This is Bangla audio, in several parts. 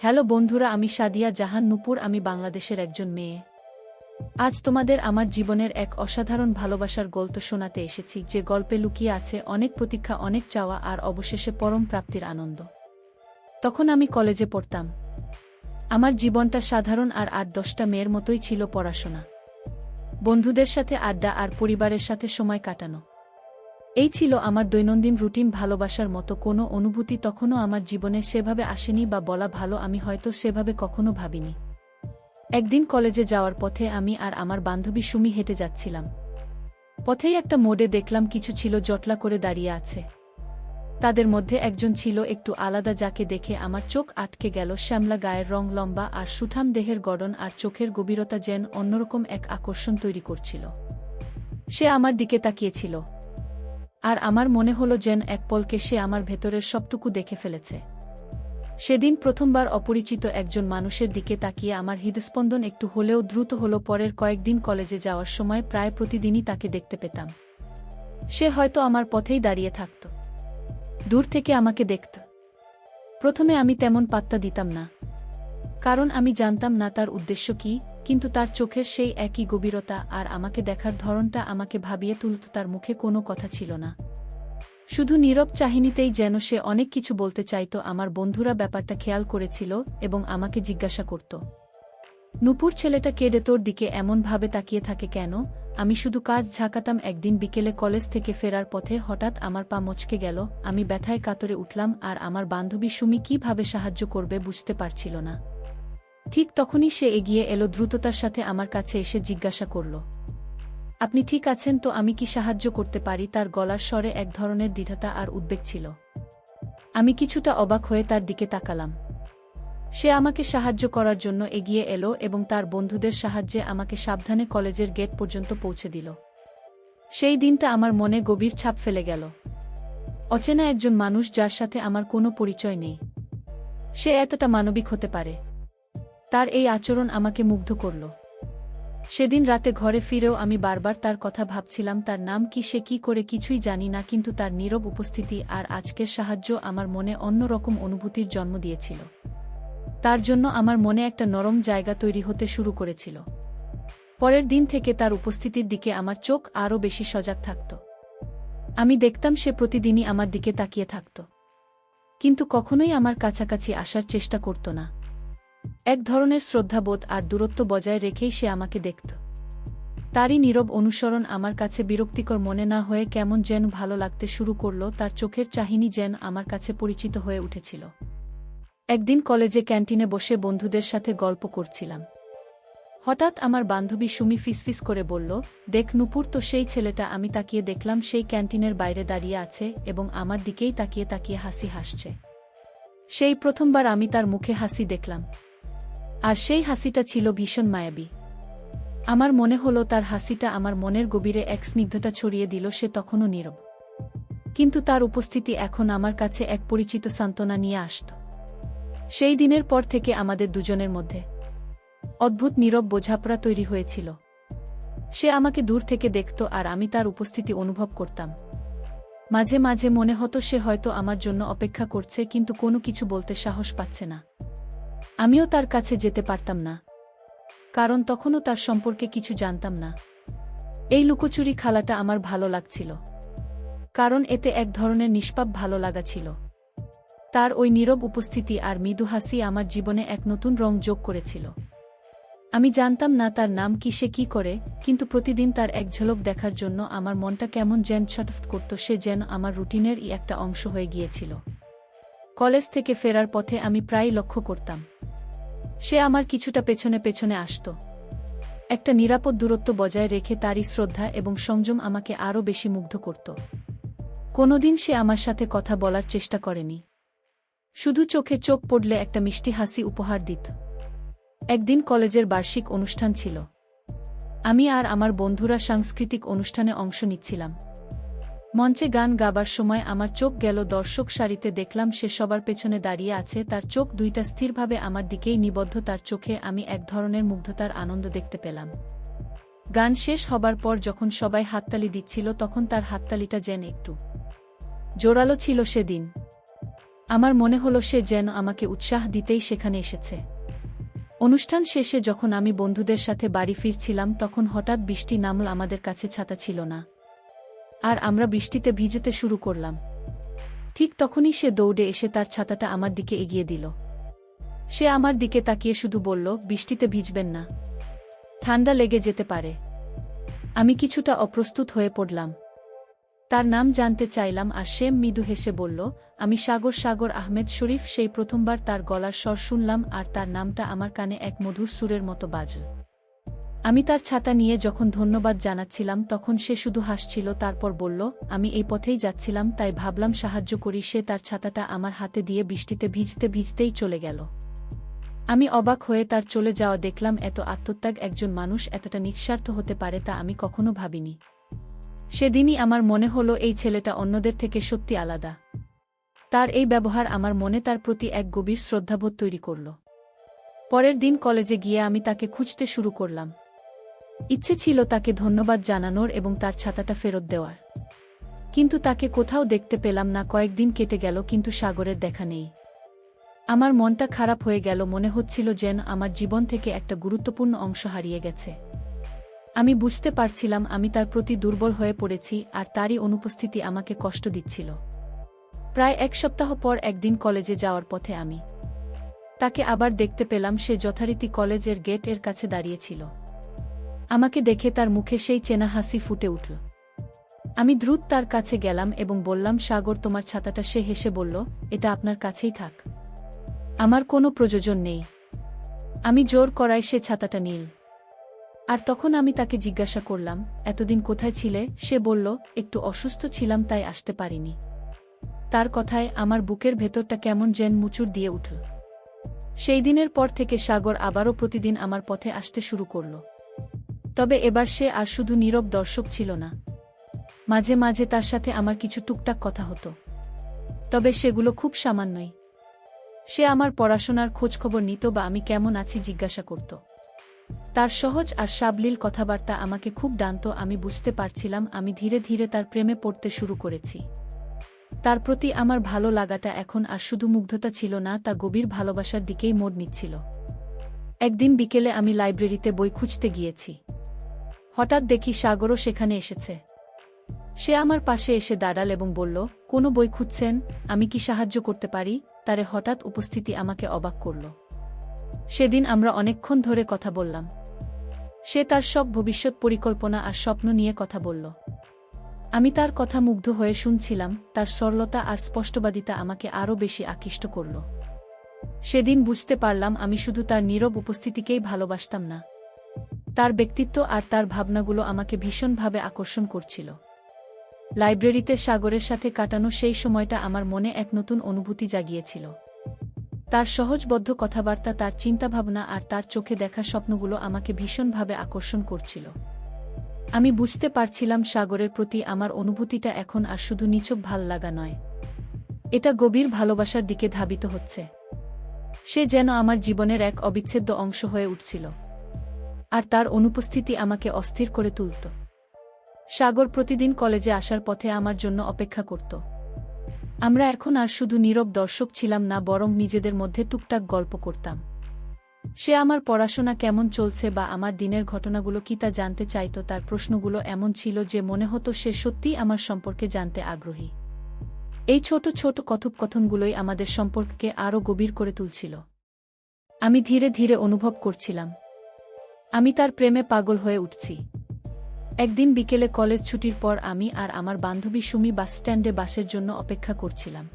হ্যালো বন্ধুরা, আমি সাদিয়া জাহান নূপুর। আমি বাংলাদেশের একজন মেয়ে। আজ তোমাদের আমার জীবনের এক অসাধারণ ভালোবাসার গল্প শোনাতে এসেছি, যে গল্পে লুকিয়ে আছে অনেক প্রতীক্ষা, অনেক চাওয়া আর অবশেষে পরম প্রাপ্তির আনন্দ। তখন আমি কলেজে পড়তাম। আমার জীবনটা সাধারণ আর ৮-১০টা মেয়ের মতোই ছিল। পড়াশোনা, বন্ধুদের সাথে আড্ডা আর পরিবারের সাথে সময় কাটানো, এই ছিল আমার দৈনন্দিন রুটিন। ভালোবাসার মতো কোনো অনুভূতি তখনও আমার জীবনে সেভাবে আসেনি, বা বলা ভালো, আমি হয়তো সেভাবে কখনো ভাবিনি। একদিন কলেজে যাওয়ার পথে আমি আর আমার বান্ধবী সুমি হেঁটে যাচ্ছিলাম। পথেই একটা মোড়ে দেখলাম কিছু ছিল জটলা করে দাঁড়িয়ে আছে। তাদের মধ্যে একজন ছিল একটু আলাদা, যাকে দেখে আমার চোখ আটকে গেল। শ্যামলা গায়ের রং, লম্বা আর সুঠাম দেহের গড়ন আর চোখের গভীরতা যেন অন্যরকম এক আকর্ষণ তৈরি করছিল। সে আমার দিকে তাকিয়েছিল, আর আমার মনে হলো যেন এক পলকে সে আমার ভেতরের সবটুকু দেখে ফেলেছে। সেদিন প্রথমবার অপরিচিত একজন মানুষের দিকে তাকিয়ে আমার হৃদস্পন্দন একটু হলেও দ্রুত হলো। পরের কয়েকদিন কলেজে যাওয়ার সময় প্রায় প্রতিদিনই তাকে দেখতে পেতাম। সে হয়তো আমার পথেই দাঁড়িয়ে থাকত, দূর থেকে আমাকে দেখত। প্রথমে আমি তেমন পাত্তা দিতাম না, কারণ আমি জানতাম না তার উদ্দেশ্য কি, কিন্তু তার চোখের সেই একই গভীরতা আর আমাকে দেখার ধরনটা আমাকে ভাবিয়ে তুলত। তার মুখে কোনো কথা ছিল না, শুধু নীরব চাহনিতেই যেন সে অনেক কিছু বলতে চাইত। আমার বন্ধুরা ব্যাপারটা খেয়াল করেছিল এবং আমাকে জিজ্ঞাসা করত, নূপুর, ছেলেটা কেঁদে তোর দিকে এমনভাবে তাকিয়ে থাকে কেন? আমি শুধু কাজ ঝাঁকাতাম। একদিন বিকেলে কলেজ থেকে ফেরার পথে হঠাৎ আমার পা মচকে গেল। আমি ব্যথায় কাতরে উঠলাম, আর আমার বান্ধবী সুমি কিভাবে সাহায্য করবে বুঝতে পারছিল না। ঠিক তখনই সে এগিয়ে এলো, দ্রুততার সাথে আমার কাছে এসে জিজ্ঞাসা করল, আপনি ঠিক আছেন তো? আমি কি সাহায্য করতে পারি? তার গলার স্বরে এক ধরনের দৃঢ়তা আর উদ্বেগ ছিল। আমি কিছুটা অবাক হয়ে তার দিকে তাকালাম। সে আমাকে সাহায্য করার জন্য এগিয়ে এলো এবং তার বন্ধুদের সাহায্যে আমাকে সাবধানে কলেজের গেট পর্যন্ত পৌঁছে দিল। সেই দিনটা আমার মনে গভীর ছাপ ফেলে গেল। অচেনা একজন মানুষ, যার সাথে আমার কোনো পরিচয় নেই, সে এতটা মানবিক হতে পারে। তার এই আচরণ আমাকে মুগ্ধ করল। সেদিন রাতে ঘরে ফিরেও আমি বারবার তার কথা ভাবছিলাম। তার নাম কি, সে কি করে, কিছুই জানি না, কিন্তু তার নীরব উপস্থিতি আর আজকের সাহায্য আমার মনে অন্যরকম অনুভূতির জন্ম দিয়েছিল। তার জন্য আমার মনে একটা নরম জায়গা তৈরি হতে শুরু করেছিল। পরের দিন থেকে তার উপস্থিতির দিকে আমার চোখ আরও বেশি সজাগ থাকত। আমি দেখতাম সে প্রতিদিনই আমার দিকে তাকিয়ে থাকত, কিন্তু কখনোই আমার কাছাকাছি আসার চেষ্টা করত না। এক ধরনের শ্রদ্ধাবোধ আর দূরত্ব বজায় রেখেই সে আমাকে দেখত। তারই নীরব অনুসরণ আমার কাছে বিরক্তিকর মনে না হয়ে কেমন যেন ভালো লাগতে শুরু করল। তার চোখের চাহনি যেন আমার কাছে পরিচিত হয়ে উঠেছিল। একদিন কলেজে ক্যান্টিনে বসে বন্ধুদের সাথে গল্প করছিলাম। হঠাৎ আমার বান্ধবী সুমি ফিসফিস করে বলল, দেখ নূপুর, তো সেই ছেলেটা। আমি তাকিয়ে দেখলাম সেই ক্যান্টিনের বাইরে দাঁড়িয়ে আছে এবং আমার দিকেই তাকিয়ে তাকিয়ে হাসি হাসছে। সেই প্রথমবার আমি তার মুখে হাসি দেখলাম, আর সেই হাসিটা ছিল ভীষণ মায়াবী। আমার মনে হলো তার হাসিটা আমার মনের গভীরে এক স্নিগ্ধতা ছড়িয়ে দিল। সে তখনও নীরব, কিন্তু তার উপস্থিতি এখন আমার কাছে এক পরিচিত সান্ত্বনা নিয়ে আসত। সেই দিনের পর থেকে আমাদের দুজনের মধ্যে অদ্ভুত নীরব বোঝাপড়া তৈরি হয়েছিল। সে আমাকে দূর থেকে দেখত, আর আমি তার উপস্থিতি অনুভব করতাম। মাঝে মাঝে মনে হতো সে হয়তো আমার জন্য অপেক্ষা করছে, কিন্তু কোনো কিছু বলতে সাহস পাচ্ছে না। আমিও তার কাছে যেতে পারতাম না, কারণ তখনও তার সম্পর্কে কিছু জানতাম না। এই লুকোচুরি খেলাটা আমার ভালো লাগছিল, কারণ এতে এক ধরনের নিষ্পাপ ভালো লাগা ছিল। তার ওই নীরব উপস্থিতি আর মৃদু হাসি আমার জীবনে এক নতুন রং যোগ করেছিল। আমি জানতাম না তার নাম কি, সে কি করে, কিন্তু প্রতিদিন তার এক ঝলক দেখার জন্য আমার মনটা কেমন যেন ছটফট করত। সে যেন আমার রুটিনেরই একটা অংশ হয়ে গিয়েছিল। কলেজ থেকে ফেরার পথে আমি প্রায়ই লক্ষ্য করতাম সে আমার কিছুটা পেছনে পেছনে আসত। একটা নিরাপদ দূরত্ব বজায় রেখে তারই শ্রদ্ধা এবং সংযম আমাকে আরও বেশি মুগ্ধ করত। কোনোদিন সে আমার সাথে কথা বলার চেষ্টা করেনি, শুধু চোখে চোখ পড়লে একটা মিষ্টি হাসি উপহার দিত। একদিন কলেজের বার্ষিক অনুষ্ঠান ছিল। আমি আর আমার বন্ধুরা সাংস্কৃতিক অনুষ্ঠানে অংশ নিচ্ছিলাম। মঞ্চে গান গাবার সময় আমার চোখ গেল দর্শক সারিতে। দেখলাম সে সবার পেছনে দাঁড়িয়ে আছে, তার চোখ দুইটা স্থিরভাবে আমার দিকেই নিবদ্ধ। তার চোখে আমি এক ধরনের মুগ্ধতার আনন্দ দেখতে পেলাম। গান শেষ হবার পর যখন সবাই হাততালি দিচ্ছিল, তখন তার হাততালিটা যেন একটু জোরালো ছিল। সেদিন আমার মনে হলো সে যেন আমাকে উৎসাহ দিতেই সেখানে এসেছে। অনুষ্ঠান শেষে যখন আমি বন্ধুদের সাথে বাড়ি ফিরছিলাম তখন হঠাৎ বৃষ্টি নামল। আমাদের কাছে ছাতা ছিল না, আর আমরা বৃষ্টিতে ভিজতে শুরু করলাম। ঠিক তখনই সে দৌড়ে এসে তার ছাতাটা আমার দিকে এগিয়ে দিল। সে আমার দিকে তাকিয়ে শুধু বলল, বৃষ্টিতে ভিজবেন না, ঠান্ডা লেগে যেতে পারে। আমি কিছুটা অপ্রস্তুত হয়ে পড়লাম। তার নাম জানতে চাইলাম আর সে মৃদু হেসে বলল, আমি সাগর আহমেদ শরীফ। সেই প্রথমবার তার গলার স্বর শুনলাম আর তার নামটা আমার কানে এক মধুর সুরের মতো বাজল। আমি তার ছাতা নিয়ে যখন ধন্যবাদ জানাচ্ছিলাম তখন সে শুধু হাসছিল। তারপর বলল, আমি এই পথেই যাচ্ছিলাম তাই ভাবলাম সাহায্য করি। সে তার ছাতাটা আমার হাতে দিয়ে বৃষ্টিতে ভিজতে ভিজতেই চলে গেল। আমি অবাক হয়ে তার চলে যাওয়া দেখলাম। এত আত্মত্যাগ একজন মানুষ এতটা নিঃস্বার্থ হতে পারে তা আমি কখনো ভাবিনি। সেদিনই আমার মনে হলো এই ছেলেটা অন্যদের থেকে সত্যি আলাদা। তার এই ব্যবহার আমার মনে তার প্রতি এক গভীর শ্রদ্ধাবোধ তৈরি করল। পরের দিন কলেজে গিয়ে আমি তাকে খুঁজতে শুরু করলাম। ইচ্ছে ছিল তাকে ধন্যবাদ জানানোর এবং তার ছাতাটা ফেরত দেওয়ার, কিন্তু তাকে কোথাও দেখতে পেলাম না। কয়েকদিন কেটে গেল কিন্তু সাগরের দেখা নেই। আমার মনটা খারাপ হয়ে গেল। মনে হচ্ছিল যেন আমার জীবন থেকে একটা গুরুত্বপূর্ণ অংশ হারিয়ে গেছে। আমি বুঝতে পারছিলাম আমি তার প্রতি দুর্বল হয়ে পড়েছি আর তারই অনুপস্থিতি আমাকে কষ্ট দিচ্ছিল। প্রায় এক সপ্তাহ পর একদিন কলেজে যাওয়ার পথে আমি তাকে আবার দেখতে পেলাম। সে যথারীতি কলেজের গেট এর কাছে দাঁড়িয়েছিল। আমাকে দেখে তার মুখে সেই চেনা হাসি ফুটে উঠল। আমি দ্রুত তার কাছে গেলাম এবং বললাম, সাগর, তোমার ছাতাটা। সে হেসে বলল, এটা আপনার কাছেই থাক, আমার কোনো প্রয়োজন নেই। আমি জোর করায় সে ছাতাটা নিল। আর তখন আমি তাকে জিজ্ঞাসা করলাম, এতদিন কোথায় ছিলে? সে বলল, একটু অসুস্থ ছিলাম তাই আসতে পারিনি। তার কথায় আমার বুকের ভেতরটা কেমন যেন মুচুর দিয়ে উঠল। সেই দিনের পর থেকে সাগর আবারও প্রতিদিন আমার পথে আসতে শুরু করল। তবে এবার সে আর শুধু নীরব দর্শক ছিল না। মাঝে মাঝে তার সাথে আমার কিছু টুকটাক কথা হতো, তবে সেগুলো খুব সামান্যই। সে আমার পড়াশোনার খোঁজখবর নিত বা আমি কেমন আছি জিজ্ঞাসা করত। তার সহজ আর সাবলীল কথাবার্তা আমাকে খুব টানত। আমি বুঝতে পারছিলাম আমি ধীরে ধীরে তার প্রেমে পড়তে শুরু করেছি। তার প্রতি আমার ভালো লাগাটা এখন আর শুধু মুগ্ধতা ছিল না, তা গভীর ভালোবাসার দিকেই মোড় নিচ্ছিল। একদিন বিকেলে আমি লাইব্রেরিতে বই খুঁজতে গিয়েছি। হঠাৎ দেখি সাগরও সেখানে এসেছে। সে আমার পাশে এসে দাঁড়াল এবং বলল, কোনো বই খুঁজছেন? আমি কি সাহায্য করতে পারি? তার হঠাৎ উপস্থিতি আমাকে অবাক করল। সেদিন আমরা অনেকক্ষণ ধরে কথা বললাম। সে তার সব ভবিষ্যৎ পরিকল্পনা আর স্বপ্ন নিয়ে কথা বলল। আমি তার কথা মুগ্ধ হয়ে শুনছিলাম। তার সরলতা আর স্পষ্টবাদিতা আমাকে আরও বেশি আকৃষ্ট করল। সেদিন বুঝতে পারলাম আমি শুধু তার নীরব উপস্থিতিকেই ভালোবাসতাম না, তার ব্যক্তিত্ব আর তার ভাবনাগুলো আমাকে ভীষণভাবে আকর্ষণ করছিল। লাইব্রেরিতে সাগরের সাথে কাটানো সেই সময়টা আমার মনে এক নতুন অনুভূতি জাগিয়েছিল। তার সহজবদ্ধ কথাবার্তা, তার চিন্তাভাবনা আর তার চোখে দেখা স্বপ্নগুলো আমাকে ভীষণভাবে আকর্ষণ করছিল। আমি বুঝতে পারছিলাম সাগরের প্রতি আমার অনুভূতিটা এখন আর শুধু নিছক ভাল লাগা নয়, এটা গভীর ভালোবাসার দিকে ধাবিত হচ্ছে। সে যেন আমার জীবনের এক অবিচ্ছেদ্য অংশ হয়ে উঠছিল, আর তার অনুপস্থিতি আমাকে অস্থির করে তুলত। সাগর প্রতিদিন কলেজে আসার পথে আমার জন্য অপেক্ষা করত। আমরা এখন আর শুধু নীরব দর্শক ছিলাম না, বরং নিজেদের মধ্যে টুকটাক গল্প করতাম। সে আমার পড়াশোনা কেমন চলছে বা আমার দিনের ঘটনাগুলো কি তা জানতে চাইত। তার প্রশ্নগুলো এমন ছিল যে মনে হতো সে সত্যিই আমার সম্পর্কে জানতে আগ্রহী। এই ছোট ছোট কথোপকথনগুলোই আমাদের সম্পর্ককে আরও গভীর করে তুলছিল। আমি ধীরে ধীরে অনুভব করছিলাম আমি তার প্রেমে পাগল হয়ে উঠছি। একদিন বিকেলে কলেজ ছুটির পর আমি আর আমার বান্ধবী সুমি বাস স্ট্যান্ডে বাসের জন্য অপেক্ষা করছিলাম।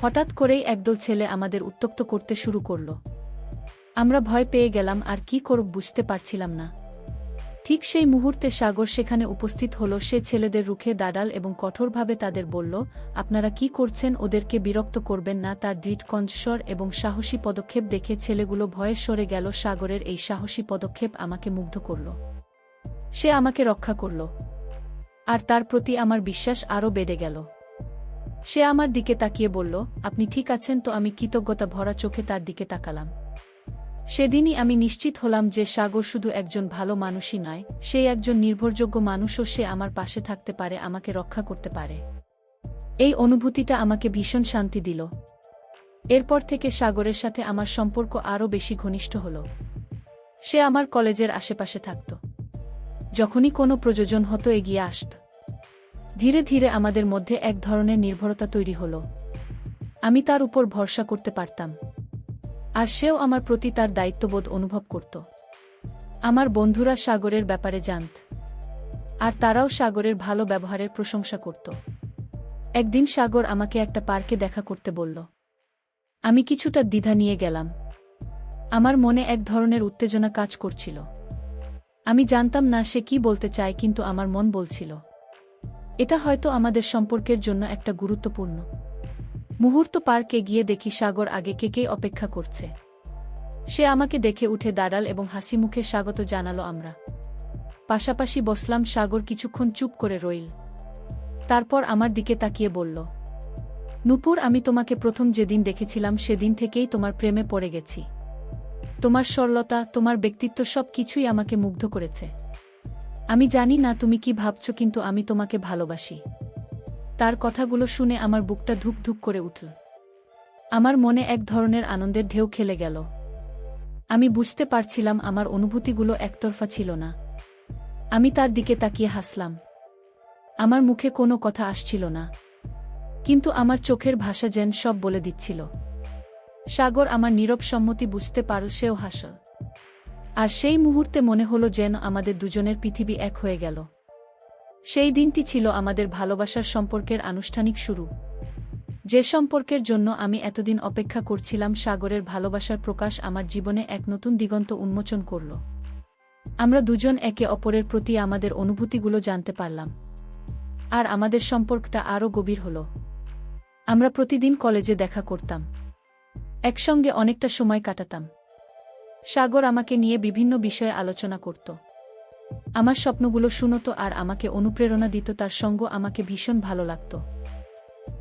হঠাৎ করেই একদল ছেলে আমাদের উত্ত্যক্ত করতে শুরু করল। আমরা ভয় পেয়ে গেলাম আর কি করব বুঝতে পারছিলাম না। ঠিক সেই মুহূর্তে সাগর সেখানে উপস্থিত হল। সে ছেলেদের রুখে দাঁড়াল এবং কঠোরভাবে তাদের বলল, আপনারা কি করছেন? ওদেরকে বিরক্ত করবেন না। তার দৃঢ় কণ্ঠস্বর এবং সাহসী পদক্ষেপ দেখে ছেলেগুলো ভয়ে সরে গেল। সাগরের এই সাহসী পদক্ষেপ আমাকে মুগ্ধ করল। সে আমাকে রক্ষা করল, আর তার প্রতি আমার বিশ্বাস আরও বেড়ে গেল। সে আমার দিকে তাকিয়ে বলল, আপনি ঠিক আছেন তো? আমি কৃতজ্ঞতা ভরা চোখে তার দিকে তাকালাম। সেদিনই আমি নিশ্চিত হলাম যে সাগর শুধু একজন ভালো মানুষই নয়, সে একজন নির্ভরযোগ্য মানুষও। সে আমার পাশে থাকতে পারে, আমাকে রক্ষা করতে পারে। এই অনুভূতিটা আমাকে ভীষণ শান্তি দিল। এরপর থেকে সাগরের সাথে আমার সম্পর্ক আরও বেশি ঘনিষ্ঠ হল। সে আমার কলেজের আশেপাশে থাকত। যখনই কোনো প্রয়োজন হতো এগিয়ে আসত। ধীরে ধীরে আমাদের মধ্যে এক ধরনের নির্ভরতা তৈরি হল। আমি তার উপর ভরসা করতে পারতাম। আর সেও আমার প্রতি তার দায়িত্ববোধ অনুভব করত। আমার বন্ধুরা সাগরের ব্যাপারে জানত। আর তারাও সাগরের ভালো ব্যবহারের প্রশংসা করত। একদিন সাগর আমাকে একটা পার্কে দেখা করতে বলল। আমি কিছুটা দ্বিধা নিয়ে গেলাম। আমার মনে এক ধরনের উত্তেজনা কাজ করছিল। আমি জানতাম না সে কি বলতে চায়, কিন্তু আমার মন বলছিল এটা হয়তো আমাদের সম্পর্কের জন্য একটা গুরুত্বপূর্ণ মুহূর্ত। পার্কে গিয়ে দেখি সাগর আগে কেকেই অপেক্ষা করছে। সে আমাকে দেখে উঠে দাঁড়াল এবং হাসি মুখে স্বাগত জানালো। আমরা পাশাপাশি বসলাম। সাগর কিছুক্ষণ চুপ করে রইল। তারপর আমার দিকে তাকিয়ে বলল, নূপুর, আমি তোমাকে প্রথম যেদিন দেখেছিলাম সেদিন থেকেই তোমার প্রেমে পড়ে গেছি। তোমার সরলতা, তোমার ব্যক্তিত্ব সব কিছুই আমাকে মুগ্ধ করেছে। আমি জানি না তুমি কি ভাবছ, কিন্তু আমি তোমাকে ভালোবাসি। তার কথাগুলো শুনে আমার বুকটা ধুক ধুক করে উঠল। আমার মনে এক ধরনের আনন্দের ঢেউ খেলে গেল। আমি বুঝতে পারছিলাম আমার অনুভূতিগুলো একতরফা ছিল না। আমি তার দিকে তাকিয়ে হাসলাম। আমার মুখে কোনো কথা আসছিল না, কিন্তু আমার চোখের ভাষা যেন সব বলে দিচ্ছিল। সাগর আমার নীরব সম্মতি বুঝতে পারল, সেও হাসল। আর সেই মুহূর্তে মনে হলো যেন আমাদের দুজনের পৃথিবী এক হয়ে গেল। সেই দিনটি ছিল আমাদের ভালোবাসার সম্পর্কের আনুষ্ঠানিক শুরু। যে সম্পর্কের জন্য আমি এতদিন অপেক্ষা করছিলাম, সাগরের ভালোবাসার প্রকাশ আমার জীবনে এক নতুন দিগন্ত উন্মোচন করল। আমরা দুজন একে অপরের প্রতি আমাদের অনুভূতিগুলো জানতে পারলাম। আর আমাদের সম্পর্কটা আরও গভীর হল। আমরা প্রতিদিন কলেজে দেখা করতাম। একসঙ্গে অনেকটা সময় কাটাতাম। সাগর আমাকে নিয়ে বিভিন্ন বিষয়ে আলোচনা করত। আমার স্বপ্নগুলো শুনত আর আমাকে অনুপ্রেরণা দিত। তার সঙ্গ আমাকে ভীষণ ভালো লাগত।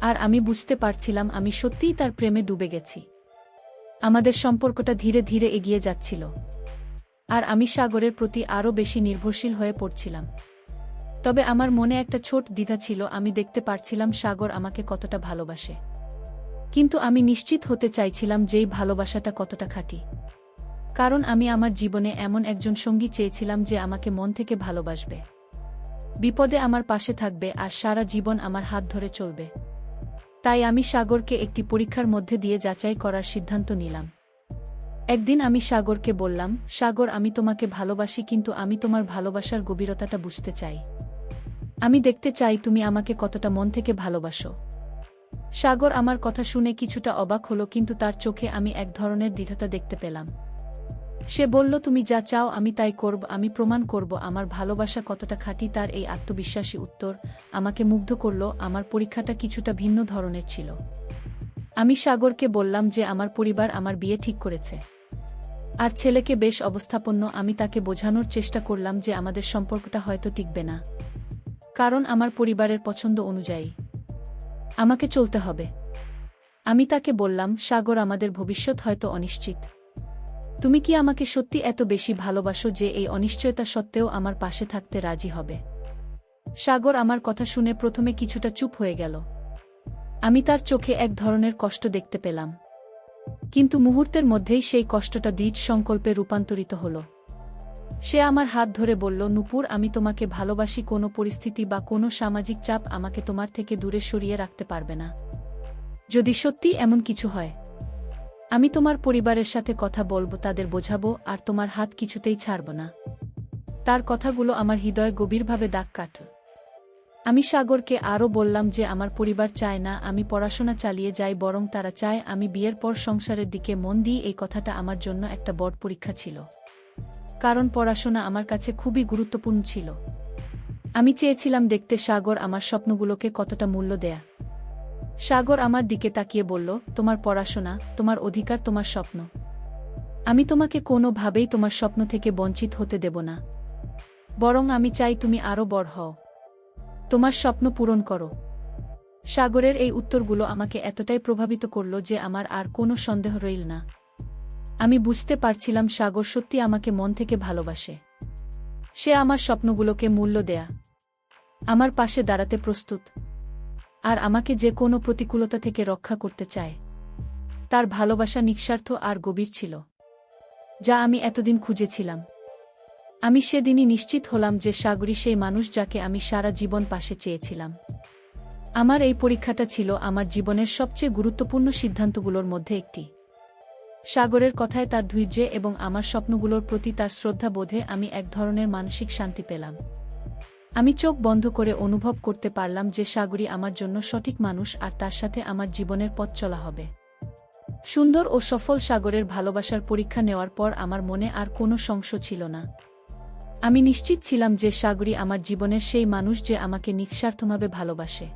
আর আমি বুঝতে পারছিলাম আমি সত্যিই তার প্রেমে ডুবে গেছি। আমাদের সম্পর্কটা ধীরে ধীরে এগিয়ে যাচ্ছিল। আর আমি সাগরের প্রতি আরও বেশি নির্ভরশীল হয়ে পড়ছিলাম। তবে আমার মনে একটা ছোট দ্বিধা ছিল। আমি দেখতে পারছিলাম সাগর আমাকে কতটা ভালোবাসে, কিন্তু আমি নিশ্চিত হতে চাইছিলাম যেই ভালোবাসাটা কতটা খাঁটি। কারণ আমি আমার জীবনে এমন একজন সঙ্গী চেয়েছিলাম যে আমাকে মন থেকে ভালোবাসবে, বিপদে আমার পাশে থাকবে আর সারা জীবন আমার হাত ধরে চলবে। তাই আমি সাগরকে একটি পরীক্ষার মধ্যে দিয়ে যাচাই করার সিদ্ধান্ত নিলাম। একদিন আমি সাগরকে বললাম, সাগর, আমি তোমাকে ভালোবাসি, কিন্তু আমি তোমার ভালোবাসার গভীরতাটা বুঝতে চাই। আমি দেখতে চাই তুমি আমাকে কতটা মন থেকে ভালোবাসো। সাগর আমার কথা শুনে কিছুটা অবাক হলো, কিন্তু তার চোখে আমি এক ধরনের দৃঢ়তা দেখতে পেলাম। সে বলল, তুমি যা চাও আমি তাই করব, আমি প্রমাণ করব আমার ভালোবাসা কতটা খাঁটি। তার এই আত্মবিশ্বাসী উত্তর আমাকে মুগ্ধ করল। আমার পরীক্ষাটা কিছুটা ভিন্ন ধরনের ছিল। আমি সাগরকে বললাম যে আমার পরিবার আমার বিয়ে ঠিক করেছে, আর ছেলেকে বেশ অবস্থাপন্ন। আমি তাকে বোঝানোর চেষ্টা করলাম যে আমাদের সম্পর্কটা হয়তো টিকবে না, কারণ আমার পরিবারের পছন্দ অনুযায়ী আমাকে চলতে হবে। আমি তাকে বললাম, সাগর, আমাদের ভবিষ্যৎ হয়তো অনিশ্চিত। তুমি কি আমাকে সত্যি এত বেশি ভালোবাসো যে এই অনিশ্চয়তা সত্ত্বেও আমার পাশে থাকতে রাজি হবে? সাগর আমার কথা শুনে প্রথমে কিছুটা চুপ হয়ে গেল। আমি তার চোখে এক ধরনের কষ্ট দেখতে পেলাম, কিন্তু মুহূর্তের মধ্যেই সেই কষ্টটা দৃঢ় সংকল্পে রূপান্তরিত হল। সে আমার হাত ধরে বলল, নূপুর, আমি তোমাকে ভালোবাসি। কোনো পরিস্থিতি বা কোনো সামাজিক চাপ আমাকে তোমার থেকে দূরে সরিয়ে রাখতে পারবে না। যদি সত্যি এমন কিছু হয়, আমি তোমার পরিবারের সাথে কথা বলবো, তাদের বোঝাবো, আর তোমার হাত কিছুতেই ছাড়ব না। তার কথাগুলো আমার হৃদয়ে গভীরভাবে দাগ কাটল। আমি সাগরকে আরও বললাম যে আমার পরিবার চায় না আমি পড়াশোনা চালিয়ে যাই, বরং তারা চায় আমি বিয়ের পর সংসারের দিকে মন দিই। এই কথাটা আমার জন্য একটা বড় পরীক্ষা ছিল, কারণ পড়াশোনা আমার কাছে খুবই গুরুত্বপূর্ণ ছিল। আমি চেয়েছিলাম দেখতে সাগর আমার স্বপ্নগুলোকে কতটা মূল্য দেয়া। সাগর আমার দিকে তাকিয়ে বলল, তোমার পড়াশোনা, তোমার অধিকার, তোমার স্বপ্ন। আমি তোমাকে কোনোভাবেই তোমার স্বপ্ন থেকে বঞ্চিত হতে দেব না, বরং আমি চাই তুমি আরও বড় হও, তোমার স্বপ্ন পূরণ করো। সাগরের এই উত্তরগুলো আমাকে এতটাই প্রভাবিত করল যে আমার আর কোনো সন্দেহ রইল না। আমি বুঝতে পারছিলাম সাগর সত্যি আমাকে মন থেকে ভালোবাসে। সে আমার স্বপ্নগুলোকে মূল্য দেয়া, আমার পাশে দাঁড়াতে প্রস্তুত। আর আমাকে যে কোনো প্রতিকূলতা থেকে রক্ষা করতে চায়। তার ভালোবাসা নিঃস্বার্থ আর গভীর ছিল, যা আমি এতদিন খুঁজেছিলাম। আমি সেদিনই নিশ্চিত হলাম যে সাগরী সেই মানুষ যাকে আমি সারা জীবন পাশে চেয়েছিলাম। আমার এই পরীক্ষাটা ছিল আমার জীবনের সবচেয়ে গুরুত্বপূর্ণ সিদ্ধান্তগুলোর মধ্যে একটি। সাগরের কথায়, তার ধৈর্যে এবং আমার স্বপ্নগুলোর প্রতি তার শ্রদ্ধাবোধে আমি এক ধরনের মানসিক শান্তি পেলাম। আমি চোখ বন্ধ করে অনুভব করতে পারলাম যে সাগরী আমার জন্য সঠিক মানুষ আর তার সাথে আমার জীবনের পথ চলা হবে। সুন্দর ও সফল সাগরের ভালোবাসার পরীক্ষা নেওয়ার পর আমার মনে আর কোনো সংশয় ছিল না। আমি নিশ্চিত ছিলাম যে সাগরী আমার জীবনের সেই মানুষ যে আমাকে নিঃস্বার্থভাবে ভালোবাসে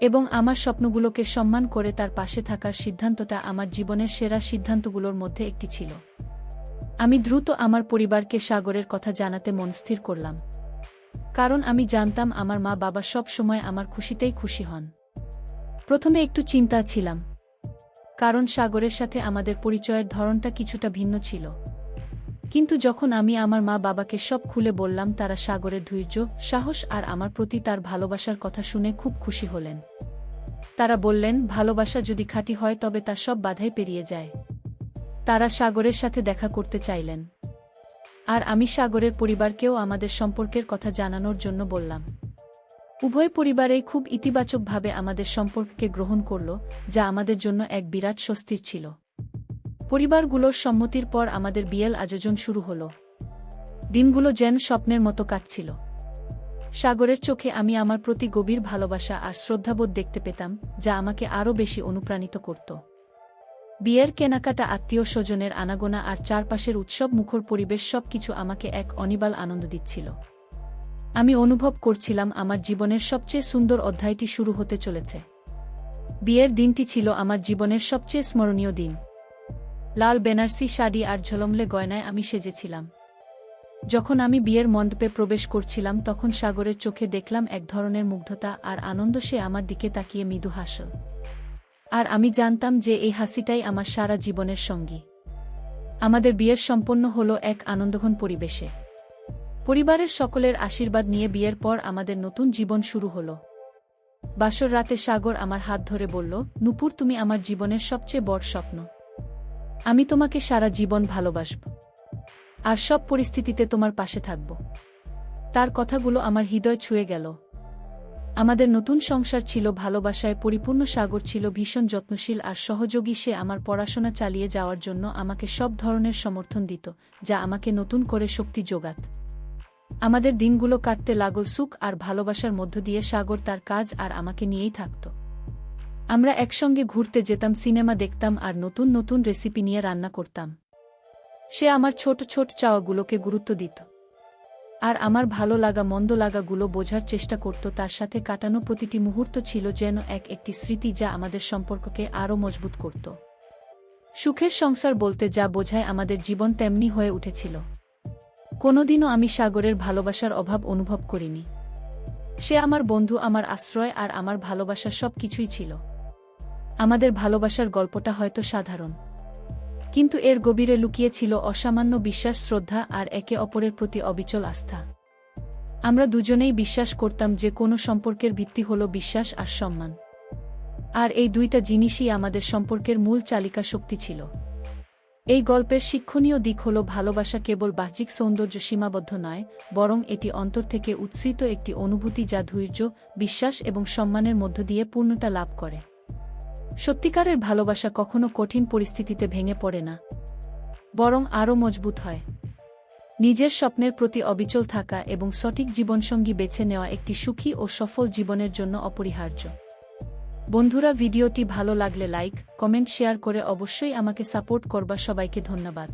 এবং আমার স্বপ্নগুলোকে সম্মান করে তার পাশে থাকার সিদ্ধান্তটা আমার জীবনের সেরা সিদ্ধান্তগুলোর মধ্যে একটি ছিল। আমি দ্রুত আমার পরিবারকে সাগরের কথা জানাতে মন স্থির করলাম, কারণ আমি জানতাম আমার মা বাবা সব সময় আমার খুশিতেই খুশি হন। প্রথমে একটু চিন্তা ছিলাম, কারণ সাগরের সাথে আমাদের পরিচয়ের ধরনটা কিছুটা ভিন্ন ছিল। কিন্তু যখন আমি আমার মা বাবাকে সব খুলে বললাম, তারা সাগরের ধৈর্য, সাহস আর আমার প্রতি তার ভালোবাসার কথা শুনে খুব খুশি হলেন। তারা বললেন, ভালোবাসা যদি খাঁটি হয় তবে তা সব বাধাই পেরিয়ে যায়। তারা সাগরের সাথে দেখা করতে চাইলেন, আর আমি সাগরের পরিবারকেও আমাদের সম্পর্কের কথা জানানোর জন্য বললাম। উভয় পরিবারেই খুব ইতিবাচকভাবে আমাদের সম্পর্ককে গ্রহণ করল, যা আমাদের জন্য এক বিরাট স্বস্তির ছিল। পরিবারগুলোর সম্মতির পর আমাদের বিয়ের আয়োজন শুরু হল। দিনগুলো যেন স্বপ্নের মতো কাটছিল। সাগরের চোখে আমি আমার প্রতি গভীর ভালোবাসা আর শ্রদ্ধাবোধ দেখতে পেতাম, যা আমাকে আরও বেশি অনুপ্রাণিত করত। বিয়ের কেনাকাটা, আত্মীয় স্বজনের আনাগোনা আর চারপাশের উৎসব মুখর পরিবেশ সবকিছু আমাকে এক অনিবাল আনন্দ দিচ্ছিল। আমি অনুভব করছিলাম আমার জীবনের সবচেয়ে সুন্দর অধ্যায়টি শুরু হতে চলেছে। বিয়ের দিনটি ছিল আমার জীবনের সবচেয়ে স্মরণীয় দিন। লাল বেনারসি শাড়ি আর ঝলমলে গয়নায় আমি সেজেছিলাম। যখন আমি বিয়ের মণ্ডপে প্রবেশ করছিলাম, তখন সাগরের চোখে দেখলাম এক ধরনের মুগ্ধতা আর আনন্দ। সে আমার দিকে তাকিয়ে মৃদু হাসল, আর আমি জানতাম যে এই হাসিটাই আমার সারা জীবনের সঙ্গী। আমাদের বিয়ের সম্পন্ন হলো এক আনন্দঘন পরিবেশে। পরিবারের সকলের আশীর্বাদ নিয়ে বিয়ের পর আমাদের নতুন জীবন শুরু হলো। বাসর রাতে সাগর আমার হাত ধরে বলল, নূপুর, তুমি আমার জীবনের সবচেয়ে বড় স্বপ্ন। আমি তোমাকে সারা জীবন ভালোবাসব আর সব পরিস্থিতিতে তোমার পাশে থাকব। তার কথাগুলো আমার হৃদয় ছুঁয়ে গেল। আমাদের নতুন সংসার ছিল ভালোবাসায় পরিপূর্ণ। সাগর ছিল ভীষণ যত্নশীল আর সহযোগী। সে আমার পড়াশোনা চালিয়ে যাওয়ার জন্য আমাকে সব ধরনের সমর্থন দিত, যা আমাকে নতুন করে শক্তি যোগাত। আমাদের দিনগুলো কাটতে লাগল সুখ আর ভালোবাসার মধ্য দিয়ে। সাগর তার কাজ আর আমাকে নিয়েই থাকত। আমরা একসঙ্গে ঘুরতে যেতাম, সিনেমা দেখতাম আর নতুন নতুন রেসিপি নিয়ে রান্না করতাম। সে আমার ছোট ছোট চাওয়াগুলোকে গুরুত্ব দিত, আর আমার ভালো লাগা মন্দ লাগাগুলো বোঝার চেষ্টা করত। তার সাথে কাটানো প্রতিটি মুহূর্ত ছিল যেন একটি স্মৃতি, যা আমাদের সম্পর্ককে আরও মজবুত করত। সুখের সংসার বলতে যা বোঝায়, আমাদের জীবন তেমনি হয়ে উঠেছিল। কোনোদিনও আমি সাগরের ভালোবাসার অভাব অনুভব করিনি। সে আমার বন্ধু, আমার আশ্রয় আর আমার ভালোবাসা সব কিছুই ছিল। আমাদের ভালোবাসার গল্পটা হয়তো সাধারণ, কিন্তু এর গভীরে লুকিয়ে ছিল অসামান্য বিশ্বাস, শ্রদ্ধা আর একে অপরের প্রতি অবিচল আস্থা। আমরা দুজনেই বিশ্বাস করতাম যে কোনো সম্পর্কের ভিত্তি হল বিশ্বাস আর সম্মান, আর এই দুইটা জিনিসই আমাদের সম্পর্কের মূল চালিকা শক্তি ছিল। এই গল্পের শিক্ষণীয় দিক হল, ভালোবাসা কেবল বাহ্যিক সৌন্দর্য সীমাবদ্ধ নয়, বরং এটি অন্তর থেকে উৎসৃত একটি অনুভূতি, যা ধৈর্য, বিশ্বাস এবং সম্মানের মধ্য দিয়ে পূর্ণতা লাভ করে। সত্যিকারের ভালোবাসা কখনো কঠিন পরিস্থিতিতে ভেঙে পড়ে না, বরং আরও মজবুত হয়। নিজের স্বপ্নের প্রতি অবিচল থাকা এবং সঠিক জীবনসঙ্গী বেছে নেওয়া একটি সুখী ও সফল জীবনের জন্য অপরিহার্য। বন্ধুরা, ভিডিওটি ভালো লাগলে লাইক, কমেন্ট, শেয়ার করে অবশ্যই আমাকে সাপোর্ট করবা। সবাইকে ধন্যবাদ।